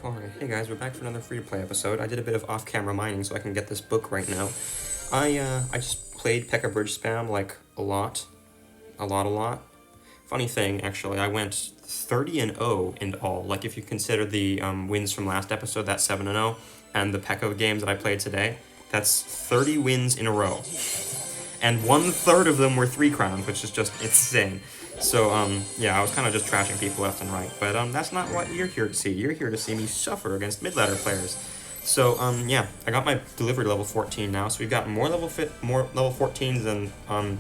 Alright, hey guys, we're back for another free-to-play episode. I did a bit of off-camera mining so I can get this book right now. I just played P.E.K.K.A. Bridge Spam, like, a lot. Funny thing, actually, I went 30-0 in all. Like, if you consider the wins from last episode, that's 7-0, and the P.E.K.K.A. games that I played today, that's 30 wins in a row. And 1/3 of them were 3 crowns, which is just insane. So, yeah, I was kind of just trashing people left and right. But, that's not what you're here to see. You're here to see me suffer against mid-ladder players. So, yeah, I got my delivery level 14 now. So we've got more level 14s than,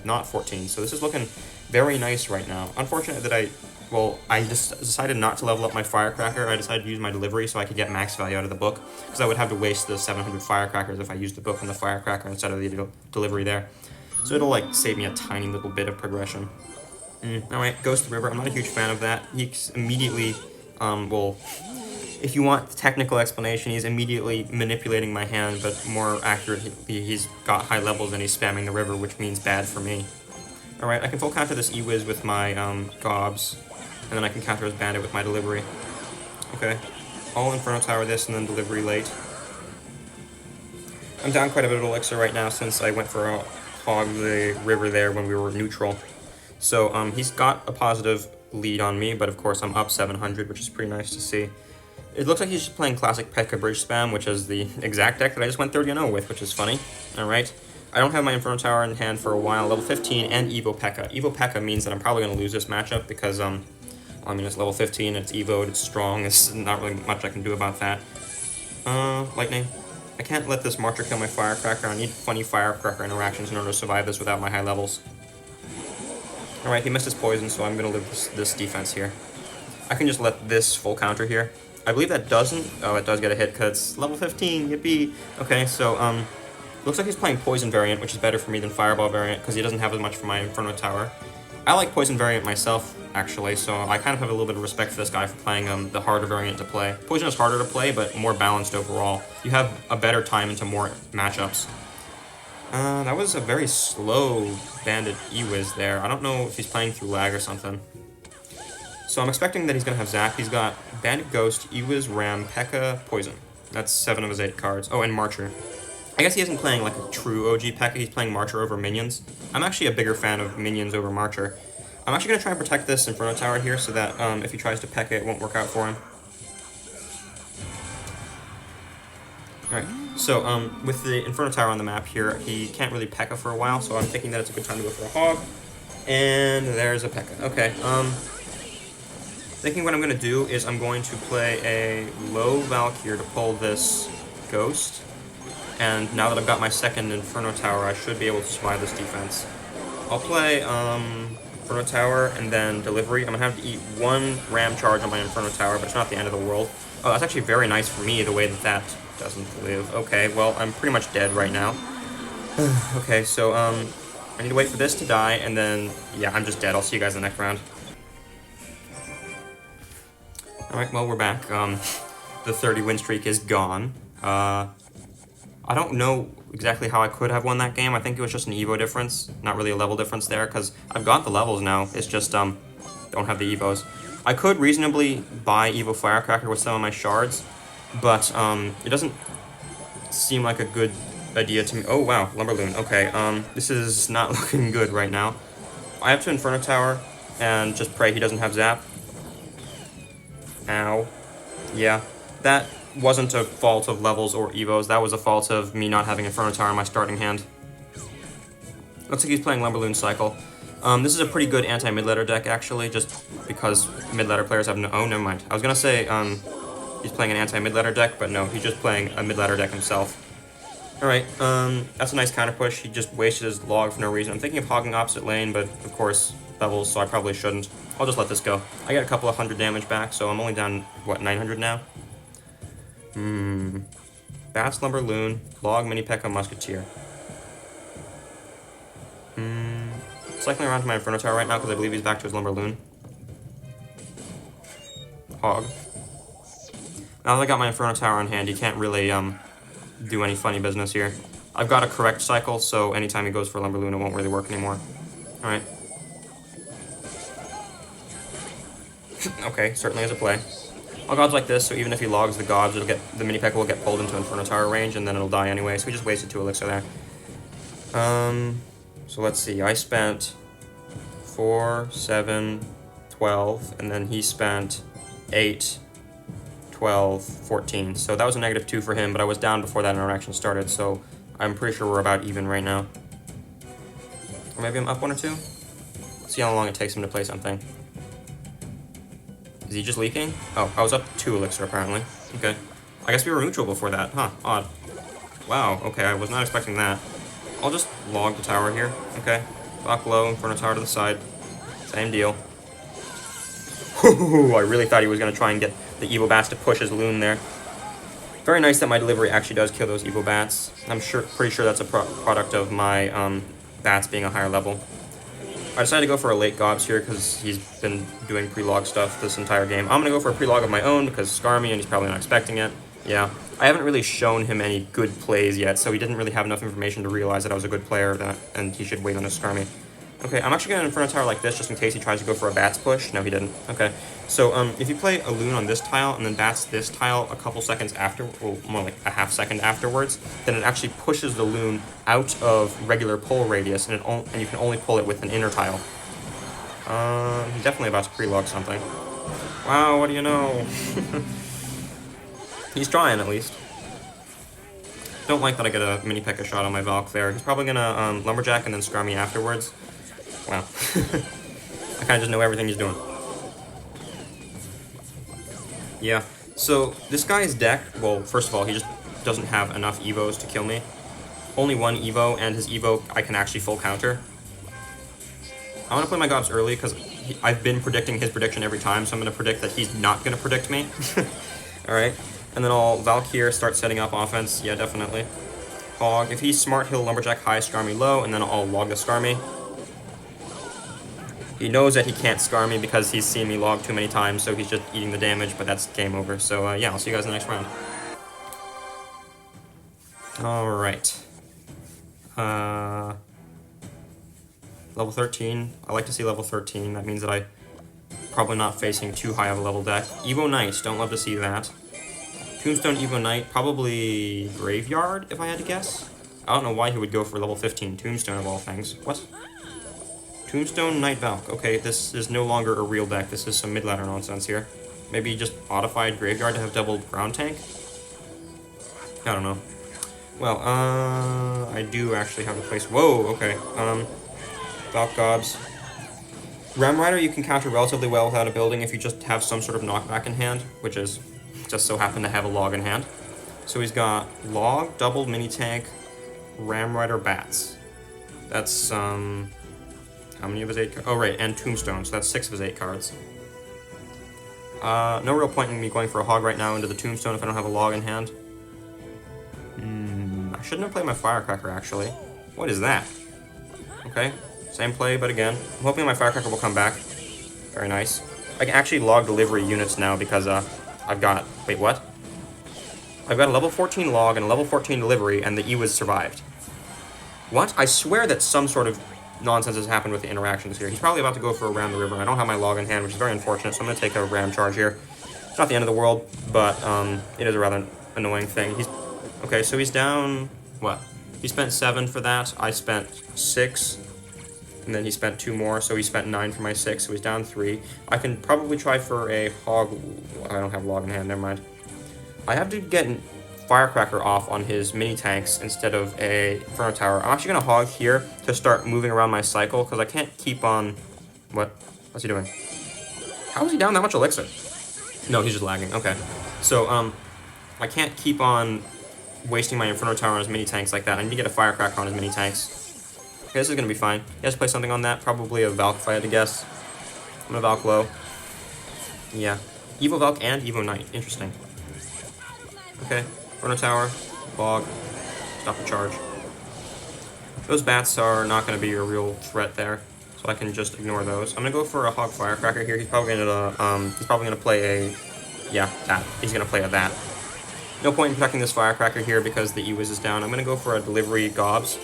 not 14. So this is looking very nice right now. Unfortunate that I just decided not to level up my firecracker. I decided to use my delivery so I could get max value out of the book. Because I would have to waste the 700 firecrackers if I used the book and the firecracker instead of the delivery there. So it'll, like, save me a tiny little bit of progression. Alright, Ghost River, I'm not a huge fan of that. He's immediately, if you want the technical explanation, he's immediately manipulating my hand, but more accurately, he's got high levels and he's spamming the river, which means bad for me. Alright, I can full counter this E-Wiz with my, gobs, and then I can counter his bandit with my delivery. Okay. I'll Inferno Tower this and then delivery late. I'm down quite a bit of elixir right now since I went for a hog the river there when we were neutral. So, he's got a positive lead on me, but of course I'm up 700, which is pretty nice to see. It looks like he's just playing classic P.E.K.K.A. Bridge Spam, which is the exact deck that I just went 30-0 with, which is funny. Alright. I don't have my Inferno Tower in hand for a while, level 15, and Evo P.E.K.K.A. Evo P.E.K.K.A. means that I'm probably going to lose this matchup because, I mean, it's level 15, it's Evo'd, it's strong, there's not really much I can do about that. Lightning. I can't let this Marcher kill my Firecracker. I need funny Firecracker interactions in order to survive this without my high levels. Alright, he missed his poison, so I'm going to live this defense here. I can just let this full counter here. I believe that doesn't... Oh, it does get a hit, because it's level 15, yippee! Okay, so, looks like he's playing Poison variant, which is better for me than Fireball variant, because he doesn't have as much for my Inferno Tower. I like Poison variant myself, actually, so I kind of have a little bit of respect for this guy for playing the harder variant to play. Poison is harder to play, but more balanced overall. You have a better time into more matchups. That was a very slow Bandit E-Wiz there. I don't know if he's playing through lag or something. So I'm expecting that he's going to have Zap. He's got Bandit Ghost, E-Wiz, Ram, P.E.K.K.A., Poison. That's 7 of his 8 cards. Oh, and Marcher. I guess he isn't playing like a true OG P.E.K.K.A. He's playing Marcher over Minions. I'm actually a bigger fan of Minions over Marcher. I'm actually going to try and protect this Inferno Tower here so that if he tries to P.E.K.K.A. it won't work out for him. Alright, so with the Inferno Tower on the map here, he can't really P.E.K.K.A. for a while, so I'm thinking that it's a good time to go for a hog. And there's a P.E.K.K.A. Okay, thinking what I'm going to do is I'm going to play a low Valkyr to pull this Ghost. And now that I've got my second Inferno Tower, I should be able to survive this defense. I'll play Inferno Tower and then delivery. I'm going to have to eat 1 Ram charge on my Inferno Tower, but it's not the end of the world. Oh, that's actually very nice for me, the way that that doesn't live. Okay, well, I'm pretty much dead right now. Okay, so, I need to wait for this to die, and then, yeah, I'm just dead. I'll see you guys in the next round. Alright, well, we're back. The 30 win streak is gone. I don't know exactly how I could have won that game. I think it was just an Evo difference, not really a level difference there, because I've got the levels now. It's just, don't have the Evos. I could reasonably buy Evo Firecracker with some of my shards, but it doesn't seem like a good idea to me. Oh, wow, Lumberloon. Okay, this is not looking good right now. I have to Inferno Tower and just pray he doesn't have Zap. Ow. Yeah, that wasn't a fault of levels or Evos. That was a fault of me not having Inferno Tower in my starting hand. Looks like he's playing Lumberloon Cycle. This is a pretty good anti-mid-ladder deck, actually, just because mid-ladder players have no... Oh, never mind. I was going to say he's playing an anti-mid-ladder deck, but no, he's just playing a mid-ladder deck himself. Alright, that's a nice counter push. He just wasted his log for no reason. I'm thinking of hogging opposite lane, but of course, levels, so I probably shouldn't. I'll just let this go. I got a couple of 100 damage back, so I'm only down, what, 900 now? Bats, Lumberloon, Log, Mini P.E.K.K.A., Musketeer. Cycling around to my Inferno Tower right now because I believe he's back to his Lumberloon. Hog. Now that I got my Inferno Tower on hand, he can't really do any funny business here. I've got a correct cycle, so anytime he goes for Lumberloon, it won't really work anymore. Alright. Okay, certainly is a play. All gobs like this, so even if he logs the gobs, the mini P.E.K.K.A. will get pulled into Inferno Tower range, and then it'll die anyway, so we just wasted 2 elixir there. So let's see, I spent 4, 7, 12, and then he spent 8, 12, 14. So that was a -2 for him, but I was down before that interaction started, so I'm pretty sure we're about even right now. Or maybe I'm up 1 or 2? Let's see how long it takes him to play something. Is he just leaking? Oh, I was up 2 elixir apparently. Okay. I guess we were neutral before that. Huh, odd. Wow, okay, I was not expecting that. I'll just log the tower here. Okay. Block low, Inferno Tower to the side. Same deal. I really thought he was going to try and get the Evo Bats to push his Loon there. Very nice that my delivery actually does kill those Evo Bats. I'm pretty sure that's a product of my Bats being a higher level. I decided to go for a late Gobs here because he's been doing pre-log stuff this entire game. I'm going to go for a pre-log of my own because Skarmy, and he's probably not expecting it. Yeah, I haven't really shown him any good plays yet, so he didn't really have enough information to realize that I was a good player and he should wait on his Skarmy. Okay, I'm actually going to Inferno Tower like this just in case he tries to go for a Bats push. No, he didn't. Okay, so if you play a Loon on this tile and then Bats this tile a couple seconds after, well, more like a half second afterwards, then it actually pushes the Loon out of regular pull radius, and you can only pull it with an inner tile. He's definitely about to pre-log something. Wow, what do you know? He's trying, at least. Don't like that I get a mini P.E.K.K.A. shot on my Valk there. He's probably gonna Lumberjack and then Skarmy afterwards. Wow. I kind of just know everything he's doing. Yeah, so this guy's deck, well, first of all, he just doesn't have enough Evos to kill me. Only 1 Evo, and his Evo I can actually full counter. I want to play my Gobs early because I've been predicting his prediction every time, so I'm going to predict that he's not going to predict me. Alright, and then I'll Valk here, start setting up offense. Yeah, definitely. Hog, if he's smart, he'll Lumberjack high, Skarmy low, and then I'll log the Skarmy. He knows that he can't Scar me because he's seen me log too many times, so he's just eating the damage, but that's game over. So, yeah, I'll see you guys in the next round. Alright. Level 13. I like to see level 13. That means that I'm probably not facing too high of a level deck. Evo Knight. Don't love to see that. Tombstone Evo Knight. Probably Graveyard, if I had to guess. I don't know why he would go for level 15 Tombstone of all things. What? Tombstone Knight Valk. Okay, this is no longer a real deck. This is some mid-ladder nonsense here. Maybe just modified Graveyard to have double ground tank? I don't know. Well, I do actually have a place. Whoa, okay. Valk Gobs. Ram Rider you can counter relatively well without a building if you just have some sort of knockback in hand, which is just so happen to have a log in hand. So he's got log, double mini tank, Ram Rider Bats. That's, how many of his 8 cards? Oh, right, and Tombstone, so that's 6 of his 8 cards. No real point in me going for a Hog right now into the Tombstone if I don't have a log in hand. I shouldn't have played my Firecracker, actually. What is that? Okay, same play, but again, I'm hoping my Firecracker will come back. Very nice. I can actually log delivery units now because, I've got... Wait, what? I've got a level 14 log and a level 14 delivery, and the Ewas survived. What? I swear that some sort of nonsense has happened with the interactions here. He's probably about to go for a Ram the River. I don't have my log in hand, which is very unfortunate, so I'm going to take a Ram charge here. It's not the end of the world, but it is a rather annoying thing. Okay, so he's down... What? He spent 7 for that. I spent 6. And then he spent 2 more, so he spent 9 for my 6, so he's down 3. I can probably try for a Hog... I don't have log in hand, never mind. I have to get Firecracker off on his mini tanks instead of a Inferno Tower. I'm actually going to Hog here to start moving around my cycle, because I can't keep on... What? What's he doing? How is he down that much elixir? No, he's just lagging. Okay. So, I can't keep on wasting my Inferno Tower on his mini tanks like that. I need to get a Firecracker on his mini tanks. Okay, this is going to be fine. He has to play something on that. Probably a Valk if I had to guess. I'm going to Valk low. Yeah. Evo Valk and Evo Knight. Interesting. Okay. Inferno Tower, log, stop the charge. Those bats are not going to be a real threat there, so I can just ignore those. I'm going to go for a Hog Firecracker here. He's probably going to play a, yeah, that. He's going to play a that. No point in protecting this Firecracker here because the Ewiz is down. I'm going to go for a delivery Gobs.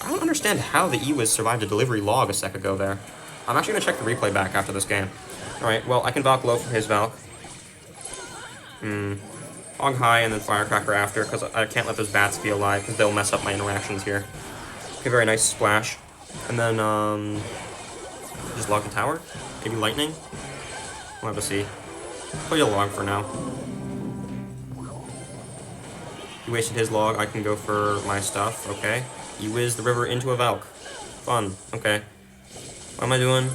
I don't understand how the Ewiz survived a delivery log a sec ago there. I'm actually going to check the replay back after this game. Alright, well, I can Valk low for his Valk. Hog high and then Firecracker after, because I can't let those bats be alive, because they'll mess up my interactions here. Okay, very nice splash. And then, just log the tower? Maybe lightning? We'll have to see. Play a log for now. He wasted his log, I can go for my stuff, okay. He whizzed the river into a Valk. Fun, okay. What am I doing?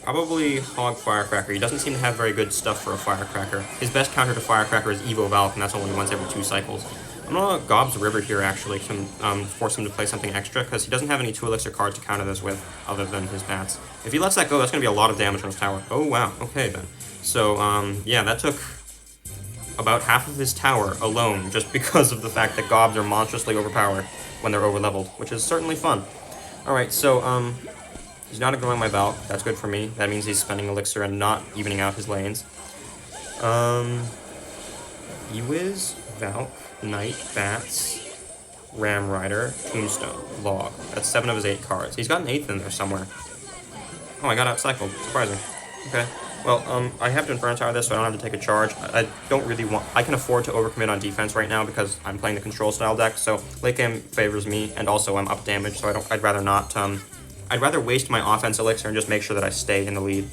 Probably Hog Firecracker. He doesn't seem to have very good stuff for a Firecracker. His best counter to Firecracker is Evo Valk, and that's only once every 2 cycles. I'm gonna Gob's River here, actually, to force him to play something extra, because he doesn't have any 2 elixir cards to counter this with, other than his bats. If he lets that go, that's gonna be a lot of damage on his tower. Oh, wow. Okay, then. So, yeah, that took about half of his tower alone, just because of the fact that Gobs are monstrously overpowered when they're overleveled, which is certainly fun. Alright, so, he's not ignoring my Valk. That's good for me. That means he's spending elixir and not evening out his lanes. Ewiz, Valk, Knight, Bats, Ram Rider, Tombstone, Log. That's 7 of his 8 cards. He's got an 8th in there somewhere. Oh, I got outcycled. Surprising. Okay. Well, I have to Inferno Tower this, so I don't have to take a charge. I don't really want... I can afford to overcommit on defense right now because I'm playing the control style deck, so late game favors me, and also I'm up damage, so I'd rather not, I'd rather waste my offense elixir and just make sure that I stay in the lead.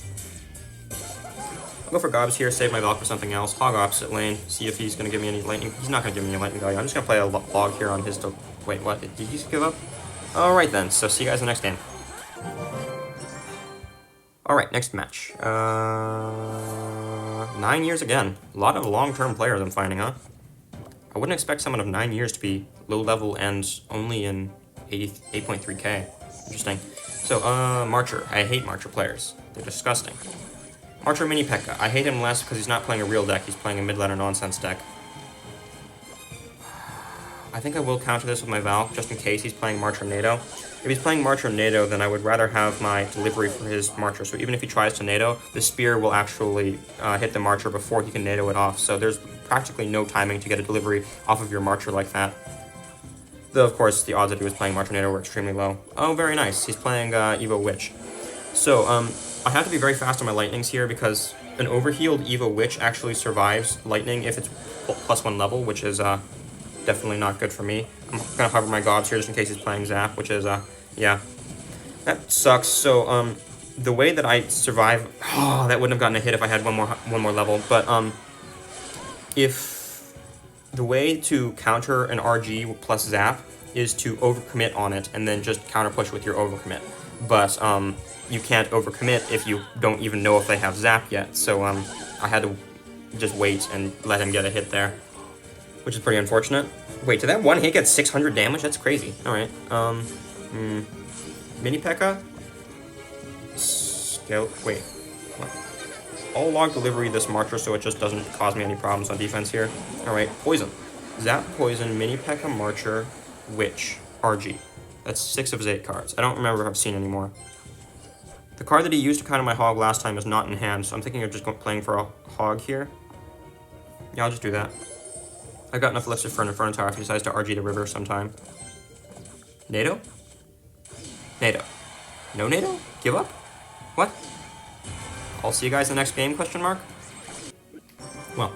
I'll go for Gobs here, save my Valk for something else. Hog opposite lane, see if he's going to give me any lightning. He's not going to give me any lightning value. I'm just going to play a log here on his... Wait, what? Did he just give up? Alright then, so see you guys in the next game. Alright, next match. 9 years again. A lot of long-term players I'm finding, huh? I wouldn't expect someone of 9 years to be low level and only in 8.3k. Interesting. So, Marcher. I hate Marcher players. They're disgusting. Marcher Mini P.E.K.K.A. I hate him less because he's not playing a real deck. He's playing a mid-ladder nonsense deck. I think I will counter this with my Valk, just in case he's playing Marcher NATO. If he's playing Marcher NATO, then I would rather have my delivery for his Marcher. So even if he tries to NATO, the Spear will actually hit the Marcher before he can NATO it off. So there's practically no timing to get a delivery off of your Marcher like that. Though, of course, the odds that he was playing Marcher NATO were extremely low. Oh, very nice. He's playing Evo Witch. So, I have to be very fast on my lightnings here because an overhealed Evo Witch actually survives lightning if it's +1 level, which is definitely not good for me. I'm gonna hover my Gobs here just in case he's playing Zap, which is, yeah. That sucks. So, the way that I survive... Oh, that wouldn't have gotten a hit if I had one more level, but, if... The way to counter an RG plus Zap is to overcommit on it and then just counter push with your overcommit. But, you can't overcommit if you don't even know if they have Zap yet, so, I had to just wait and let him get a hit there, which is pretty unfortunate. Wait, did that one hit get 600 damage? That's crazy. Alright, Mini P.E.K.K.A? Wait, what? I'll log delivery this Marcher so it just doesn't cause me any problems on defense here. Alright, Poison. Zap, Poison, Mini P.E.K.K.A, Marcher, Witch, RG. That's 6 of his 8 cards. I don't remember if I've seen any more. The card that he used to counter my Hog last time is not in hand, so I'm thinking of just playing for a Hog here. Yeah, I'll just do that. I've got enough elixir for an Inferno Tower if he decides to RG the river sometime. NATO? NATO. No NATO? Give up? What? I'll see you guys in the next game, question mark? Well,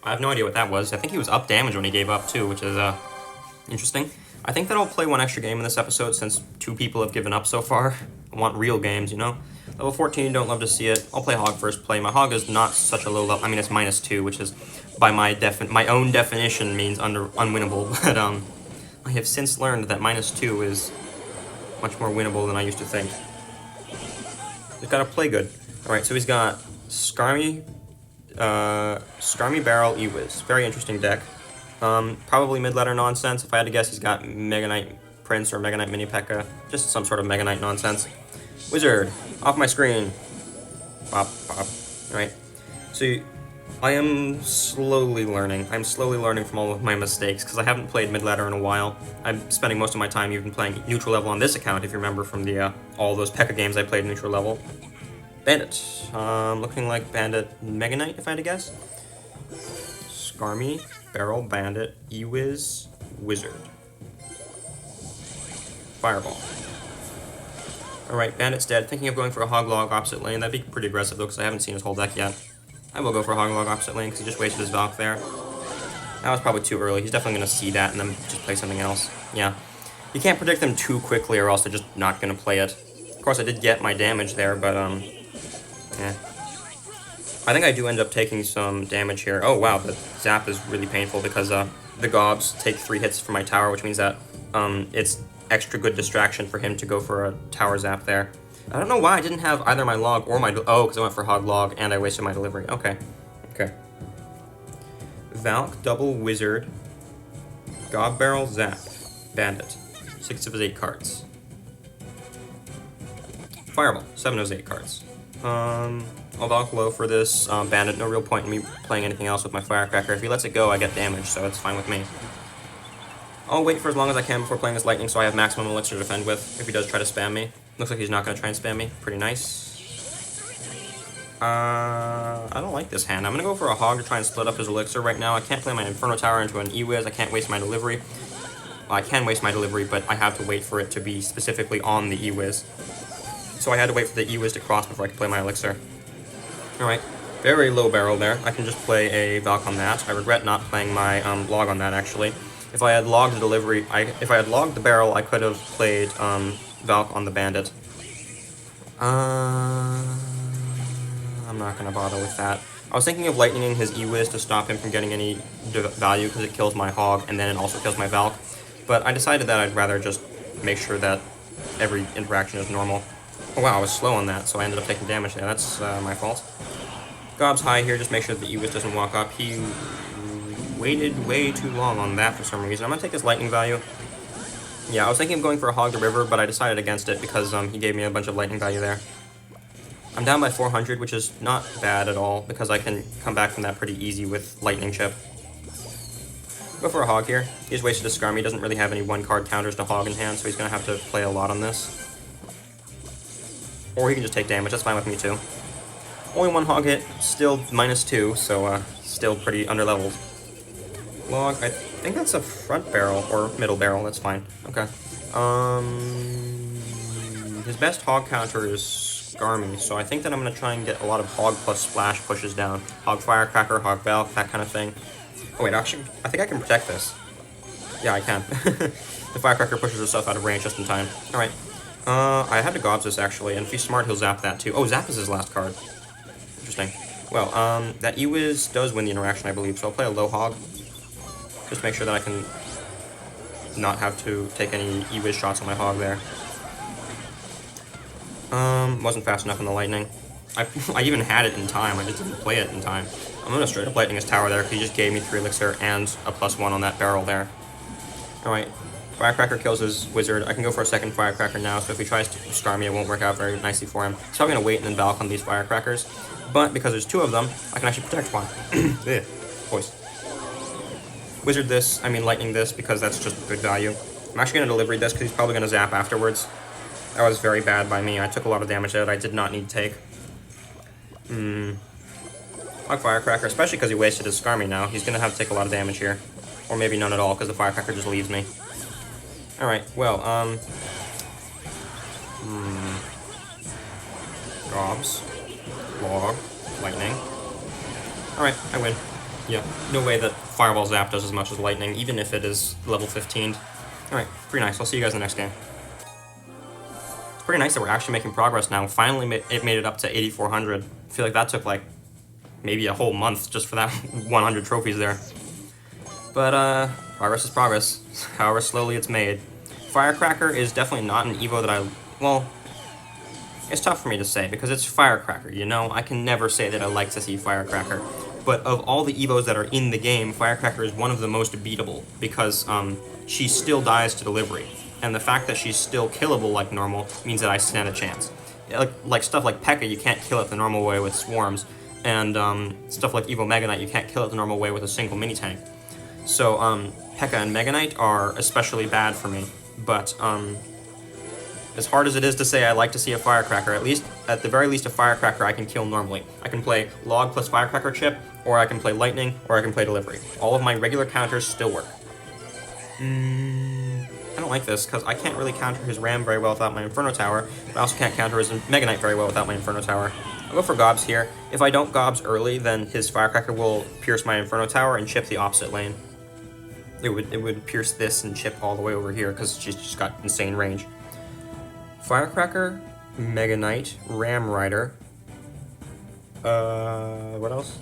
I have no idea what that was. I think he was up damage when he gave up too, which is, interesting. I think that I'll play one extra game in this episode since 2 people have given up so far. I want real games, you know? Level 14, don't love to see it. I'll play Hog first play. My Hog is not such a low level. I mean, it's -2, which is, by my own definition, means unwinnable. But, I have since learned that -2 is much more winnable than I used to think. He's got to play good. Alright, so he's got Skarmy Barrel Ewiz. Very interesting deck. Probably mid-ladder nonsense. If I had to guess, he's got Mega Knight Prince or Mega Knight Mini P.E.K.K.A. Just some sort of Mega Knight nonsense. Wizard! Off my screen! Pop, pop. Alright. So, I am slowly learning. I'm slowly learning from all of my mistakes, because I haven't played mid-ladder in a while. I'm spending most of my time even playing neutral level on this account, if you remember from the, all those P.E.K.K.A games I played neutral level. Bandit. Looking like Bandit Mega Knight, if I had to guess. Skarmy, Barrel, Bandit, Ewiz, Wizard. Fireball. Alright, Bandit's dead. Thinking of going for a Hog Log opposite lane. That'd be pretty aggressive, though, because I haven't seen his whole deck yet. I will go for Hog Log opposite lane because he just wasted his Valk there. That was probably too early. He's definitely going to see that and then just play something else. Yeah. You can't predict them too quickly or else they're just not going to play it. Of course, I did get my damage there, but, yeah. I think I do end up taking some damage here. Oh, wow, the zap is really painful because, the gobs take 3 hits from my tower, which means that, it's extra good distraction for him to go for a tower zap there. I don't know why I didn't have either my log or my... Oh, because I went for Hog Log and I wasted my delivery. Okay. Okay. Valk, double wizard, gob barrel, zap, bandit. 6 of his 8 cards. Fireball, 7 of his 8 cards. I'll Valk low for this bandit. No real point in me playing anything else with my firecracker. If he lets it go, I get damage, so it's fine with me. I'll wait for as long as I can before playing this lightning so I have maximum elixir to defend with if he does try to spam me. Looks like he's not going to try and spam me. Pretty nice. I don't like this hand. I'm going to go for a hog to try and split up his elixir right now. I can't play my Inferno Tower into an E-Wiz. I can't waste my delivery. Well, I can waste my delivery, but I have to wait for it to be specifically on the E-Wiz. So I had to wait for the E-Wiz to cross before I could play my elixir. Alright, very low barrel there. I can just play a Valk on that. I regret not playing my log on that, actually. If I had logged the delivery, if I had logged the barrel, I could have played Valk on the bandit. I'm not going to bother with that. I was thinking of lightninging his E-Wiz to stop him from getting any value because it kills my hog and then it also kills my Valk. But I decided that I'd rather just make sure that every interaction is normal. Oh wow, I was slow on that, so I ended up taking damage there. That's my fault. Gob's high here, just make sure that the E-Wiz doesn't walk up. He waited way too long on that for some reason. I'm going to take his lightning value. Yeah, I was thinking of going for a Hog the River, but I decided against it because he gave me a bunch of lightning value there. I'm down by 400, which is not bad at all, because I can come back from that pretty easy with Lightning Chip. Go for a Hog here. He's wasted a Scrum. He doesn't really have any one-card counters to Hog in hand, so he's going to have to play a lot on this. Or he can just take damage. That's fine with me, too. Only 1 Hog hit, still -2, so still pretty underleveled. Log, I think that's a front barrel, or middle barrel, that's fine. Okay. His best Hog counter is Skarmy, so I think that I'm going to try and get a lot of Hog plus Splash pushes down. Hog Firecracker, Hog Valk, that kind of thing. Oh wait, actually, I think I can protect this. Yeah, I can. The Firecracker pushes herself out of range just in time. Alright. I had to Gobs this, actually, and if he's smart, he'll Zap that, too. Oh, Zap is his last card. Interesting. Well, that E-Wiz does win the interaction, I believe, so I'll play a low Hog. Just make sure that I can not have to take any E-Wiz shots on my Hog there. Wasn't fast enough in the lightning. I even had it in time, I just didn't play it in time. I'm gonna straight up lightning his tower there, because he just gave me 3 elixir and a +1 on that barrel there. Alright, Firecracker kills his wizard. I can go for a second Firecracker now, so if he tries to scar me, it won't work out very nicely for him. So I'm gonna wait and then Valk on these Firecrackers. But because there's 2 of them, I can actually protect one. Ugh, voice. Wizard this, I mean lightning this, because that's just good value. I'm actually gonna delivery this, because he's probably gonna zap afterwards. That was very bad by me. I took a lot of damage that I did not need to take. Hog Firecracker, especially because he wasted his Skarmy now. He's going to have to take a lot of damage here. Or maybe none at all, because the Firecracker just leaves me. Alright, well, Gobs. Log. Lightning. Alright, I win. Yeah, no way that Fireball Zap does as much as Lightning, even if it is level 15'd. Alright, pretty nice. I'll see you guys in the next game. It's pretty nice that we're actually making progress now. Finally, it made it up to 8,400. I feel like that took, like, maybe a whole month just for that 100 trophies there. But, progress is progress, however slowly it's made. Firecracker is definitely not an Evo that well, it's tough for me to say, because it's Firecracker, you know? I can never say that I like to see Firecracker. But of all the Evos that are in the game, Firecracker is one of the most beatable, because, she still dies to delivery. And the fact that she's still killable like normal means that I stand a chance. Like stuff like P.E.K.K.A, you can't kill it the normal way with swarms. And stuff like Evo Mega Knight, you can't kill it the normal way with a single mini-tank. So P.E.K.K.A and Mega Knight are especially bad for me. But as hard as it is to say I like to see a Firecracker, at the very least a Firecracker I can kill normally. I can play Log plus Firecracker chip, or I can play Lightning, or I can play Delivery. All of my regular counters still work. I don't like this, because I can't really counter his Ram very well without my Inferno Tower, but I also can't counter his Mega Knight very well without my Inferno Tower. I'll go for gobs here. If I don't gobs early, then his firecracker will pierce my Inferno Tower and chip the opposite lane. It would pierce this and chip all the way over here because she's just got insane range. Firecracker, Mega Knight, Ram Rider. What else?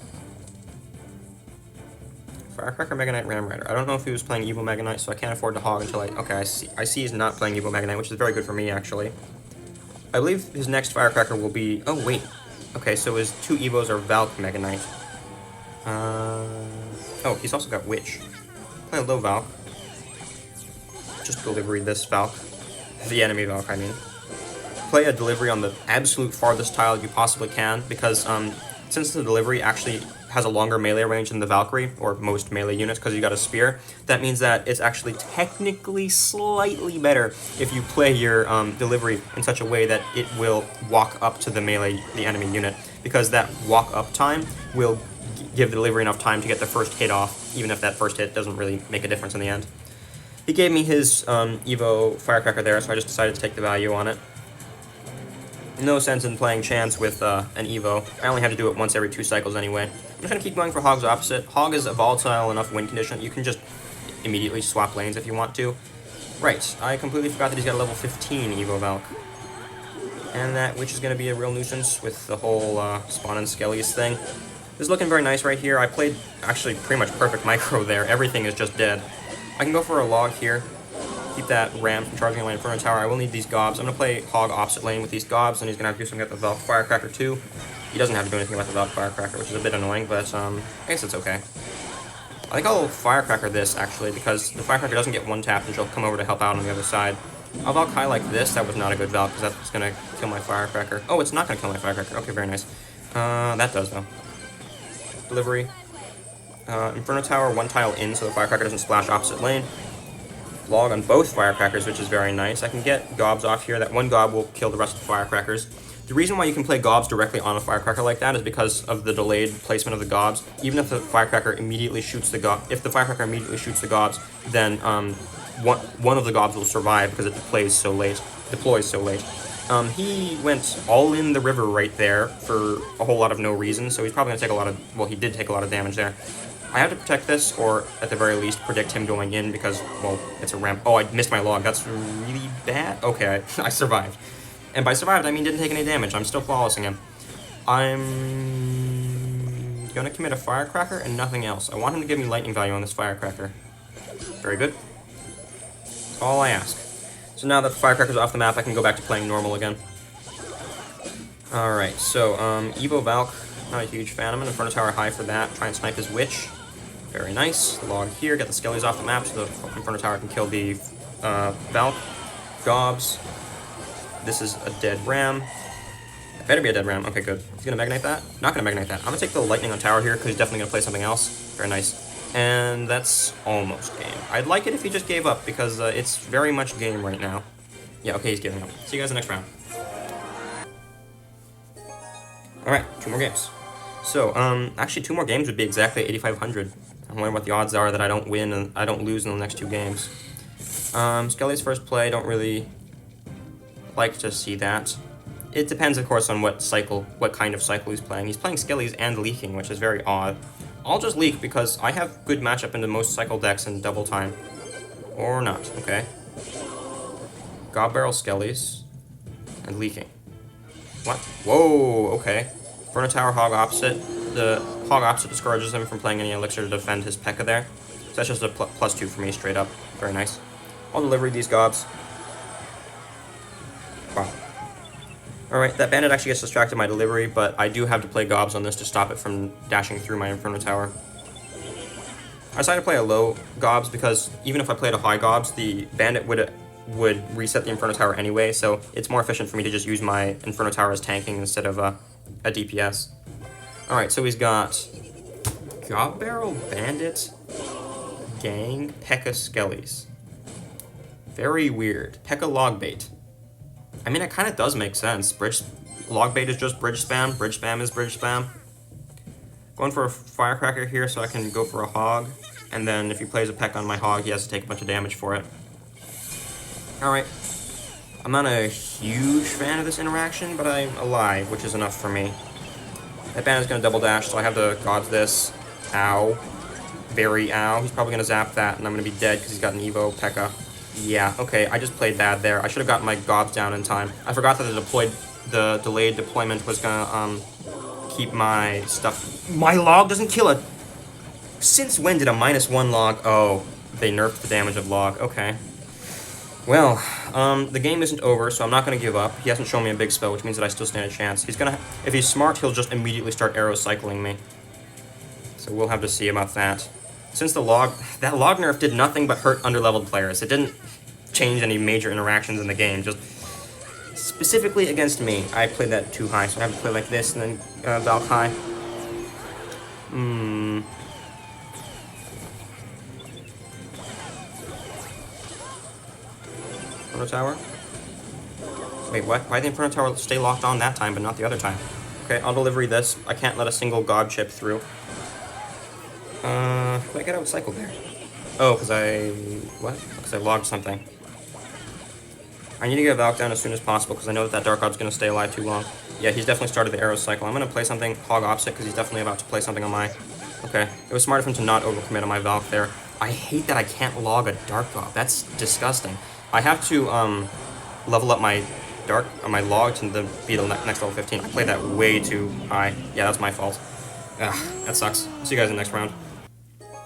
Firecracker, Mega Knight, Ram Rider. I don't know if he was playing Evil Mega Knight, so I can't afford to hog until okay, I see he's not playing Evil Mega Knight, which is very good for me, actually. I believe his next Firecracker will be... Oh, wait. Okay, so his 2 Evos are Valk Mega Knight. Oh, he's also got Witch. Play a low Valk. Just delivery this Valk. The enemy Valk, I mean. Play a delivery on the absolute farthest tile you possibly can, because since the delivery actually has a longer melee range than the Valkyrie, or most melee units, because you got a spear, that means that it's actually technically slightly better if you play your delivery in such a way that it will walk up to the enemy unit, because that walk up time will give the delivery enough time to get the first hit off, even if that first hit doesn't really make a difference in the end. He gave me his Evo Firecracker there, so I just decided to take the value on it. No sense in playing Chance with an Evo. I only have to do it once every 2 cycles anyway. I'm just going to keep going for Hog's opposite. Hog is a volatile enough win condition. You can just immediately swap lanes if you want to. Right, I completely forgot that he's got a level 15 Evo Valk. And that Witch is going to be a real nuisance with the whole Spawn and Skellies thing. This is looking very nice right here. I played actually pretty much perfect micro there. Everything is just dead. I can go for a log here. Keep that Ram from charging my Inferno Tower. I will need these gobs. I'm going to play Hog opposite lane with these gobs, and he's going to have to do something about the Valk Firecracker too. He doesn't have to do anything about the Valk Firecracker, which is a bit annoying, but I guess it's okay. I think I'll Firecracker this, actually, because the Firecracker doesn't get 1-tapped, and she'll come over to help out on the other side. I'll Valk high like this. That was not a good Valk, because that's going to kill my Firecracker. Oh, it's not going to kill my Firecracker. Okay, very nice. That does, though. Delivery. Inferno Tower, 1 tile in, so the Firecracker doesn't splash opposite lane. Log on both Firecrackers, which is very nice. I can get gobs off here. That 1 gob will kill the rest of the Firecrackers. The reason why you can play gobs directly on a Firecracker like that is because of the delayed placement of the gobs. Even if the Firecracker immediately shoots the gobs, then one of the gobs will survive because it deploys so late. He went all in the river right there for a whole lot of no reason, so he's probably going to take a lot of... Well, he did take a lot of damage there. I have to protect this, or at the very least, predict him going in because, well, it's a ramp. Oh, I missed my log. That's really bad. Okay, I survived. And by survived, I mean didn't take any damage. I'm still flawlessing him. I'm gonna commit a Firecracker and nothing else. I want him to give me lightning value on this Firecracker. Very good. That's all I ask. So now that the Firecracker's off the map, I can go back to playing normal again. Alright, so, Evo Valk, not a huge fan. I'm gonna Inferno Tower high for that. Try and snipe his Witch. Very nice. Log here, get the Skellies off the map so the Inferno Tower can kill the Valk. Gobs. This is a dead Ram. It better be a dead Ram. Okay, good. He's gonna Mega Knight that? Not gonna Mega Knight that. I'm gonna take the Lightning on tower here because he's definitely gonna play something else. Very nice. And that's almost game. I'd like it if he just gave up because it's very much game right now. Yeah, okay, he's giving up. See you guys in the next round. Alright, 2 more games. So, actually 2 more games would be exactly 8,500. I'm wondering what the odds are that I don't win and I don't lose in the next 2 games. Skelly's first play, don't really like to see that. It depends, of course, on what kind of cycle he's playing. He's playing Skellies and leaking, which is very odd. I'll just leak because I have good matchup into most cycle decks in double time. Or not, okay? Gob Barrel Skellies and leaking. What? Whoa, okay. Inferno Tower Hog opposite. The Hog opposite discourages him from playing any elixir to defend his P.E.K.K.A there. So that's just a +2 for me, straight up. Very nice. I'll deliver these gobs. Wow. Alright, that bandit actually gets distracted my delivery, but I do have to play gobs on this to stop it from dashing through my Inferno Tower. I decided to play a low gobs because even if I played a high gobs, the bandit would reset the Inferno Tower anyway, so it's more efficient for me to just use my Inferno Tower as tanking instead of a DPS. Alright, so he's got Gob Barrel, Bandit, Gang, P.E.K.K.A Skellies. Very weird. P.E.K.K.A Logbait. I mean, it kind of does make sense. Logbait is just bridge spam. Bridge spam is bridge spam. Going for a Firecracker here so I can go for a Hog. And then if he plays a P.E.K.K.A on my Hog, he has to take a bunch of damage for it. Alright. I'm not a huge fan of this interaction, but I'm alive, which is enough for me. That bandit's gonna double dash, so I have to dodge this. Ow. Very ow. He's probably gonna zap that, and I'm gonna be dead because he's got an Evo P.E.K.K.A. Yeah, okay, I just played bad there. I should have gotten my gobs down in time. I forgot that the delayed deployment was gonna keep my stuff. My log doesn't kill it. Since when did a -1 log? Oh, they nerfed the damage of log. Okay. Well, the game isn't over, so I'm not gonna give up. He hasn't shown me a big spell, which means that I still stand a chance. He's gonna, if he's smart, he'll just immediately start arrow cycling me. So we'll have to see about that. Since that log nerf did nothing but hurt underleveled players. It didn't change any major interactions in the game, just specifically against me. I played that too high, so I have to play like this and then Valk high. Inferno Tower? Wait, what? Why did the Inferno Tower stay locked on that time, but not the other time? Okay, I'll delivery this. I can't let a single gob chip through. How did I get outcycled there? Oh, because what? Because I logged something. I need to get Valk down as soon as possible, because I know that that Dark God's going to stay alive too long. Yeah, he's definitely started the arrow cycle. I'm going to play something hog opposite, because he's definitely about to play something on my... Okay, it was smart of him to not overcommit on my Valk there. I hate that I can't log a Dark God. That's disgusting. I have to level up my log to be the next level 15. I played that way too high. Yeah, that's my fault. Ugh, that sucks. See you guys in the next round.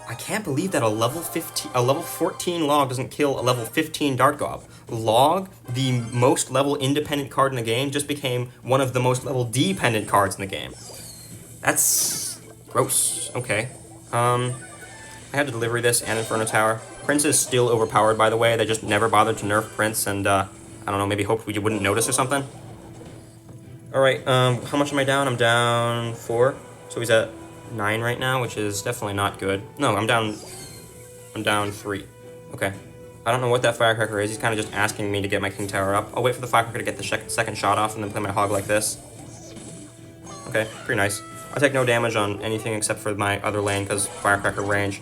I can't believe that a level 14 log doesn't kill a level 15 Dart Gob. Log, the most level independent card in the game, just became one of the most level dependent cards in the game. That's gross. Okay. I had to delivery this and Inferno Tower. Prince is still overpowered, by the way. They just never bothered to nerf Prince, and I don't know, maybe hoped we wouldn't notice or something. Alright, how much am I down? I'm down 4. So he's at 9 right now, which is definitely not good. No, I'm down 3. Okay. I don't know what that Firecracker is. He's kind of just asking me to get my King Tower up. I'll wait for the Firecracker to get the second shot off and then play my Hog like this. Okay, pretty nice. I take no damage on anything except for my other lane because Firecracker range.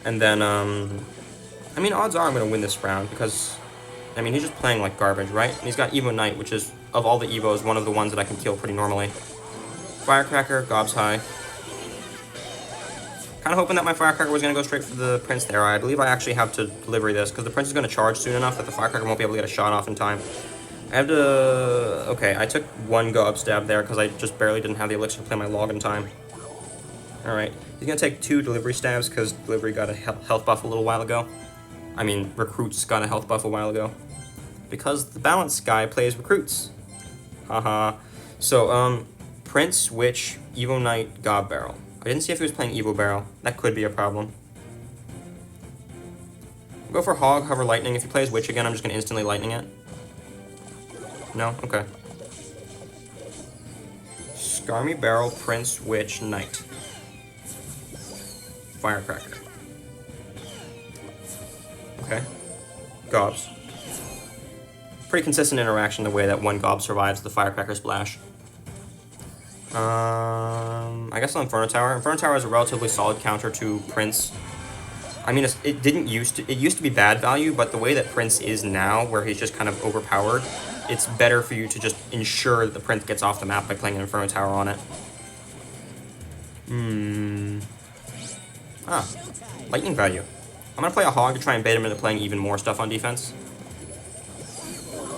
And then, I mean, odds are I'm going to win this round because, I mean, he's just playing like garbage, right? And he's got Evo Knight, which is, of all the Evos, one of the ones that I can kill pretty normally. Firecracker, Gob's high. Kind of hoping that my Firecracker was going to go straight for the Prince there. I believe I actually have to delivery this, because the Prince is going to charge soon enough that the Firecracker won't be able to get a shot off in time. I have to... Okay, I took 1 Gob stab there, because I just barely didn't have the elixir to play my log in time. Alright, he's going to take 2 delivery stabs, because delivery got a health buff a little while ago. I mean, recruits got a health buff a while ago. Because the balanced guy plays recruits. Haha. So, Prince, Witch, Evo Knight, Gob Barrel. I didn't see if he was playing Evo Barrel. That could be a problem. We'll go for Hog, Hover, Lightning. If he plays Witch again, I'm just going to instantly Lightning it. No? Okay. Skarmy, Barrel, Prince, Witch, Knight. Firecracker. Okay. Gobs. Pretty consistent interaction the way that 1 Gob survives the Firecracker Splash. I guess on Inferno Tower. Inferno Tower is a relatively solid counter to Prince. I mean, it used to be bad value, but the way that Prince is now, where he's just kind of overpowered, it's better for you to just ensure that the Prince gets off the map by playing an Inferno Tower on it. Lightning value. I'm gonna play a Hog to try and bait him into playing even more stuff on defense.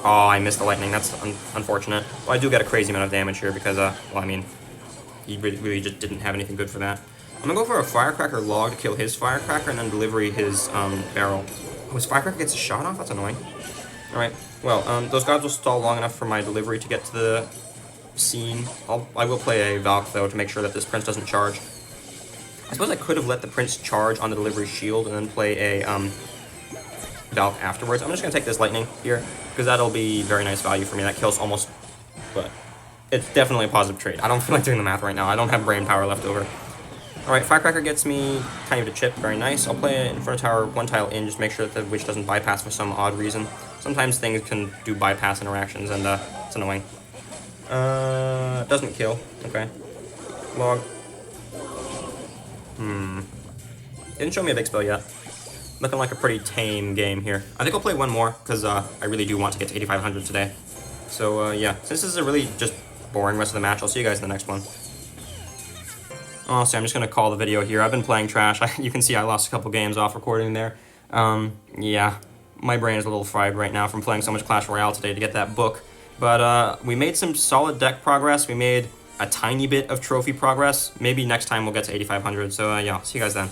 Oh, I missed the Lightning. That's unfortunate. Well, I do get a crazy amount of damage here because, well, I mean, he really just didn't have anything good for that. I'm gonna go for a Firecracker Log to kill his Firecracker and then delivery his Barrel. Oh, his Firecracker gets a shot off? That's annoying. Alright, well, those gods will stall long enough for my delivery to get to the scene. I will play a Valk, though, to make sure that this Prince doesn't charge. I suppose I could have let the Prince charge on the delivery shield and then play a Valk afterwards. I'm just going to take this Lightning here, because that'll be very nice value for me. That kills almost, but it's definitely a positive trade. I don't feel like doing the math right now. I don't have brain power left over. Alright, Firecracker gets me kind of to chip, very nice. I'll play it in front of tower, 1 tile in, just make sure that the Witch doesn't bypass for some odd reason. Sometimes things can do bypass interactions, and it's annoying. Doesn't kill. Okay. Log. Didn't show me a big spell yet. Looking like a pretty tame game here. I think I'll play one more, because I really do want to get to 8,500 today. So, yeah. Since this is a really just boring rest of the match, I'll see you guys in the next one. Honestly, I'm just going to call the video here. I've been playing trash. You can see I lost a couple games off recording there. Yeah, my brain is a little fried right now from playing so much Clash Royale today to get that book. But we made some solid deck progress. We made a tiny bit of trophy progress. Maybe next time we'll get to 8,500. So yeah, see you guys then.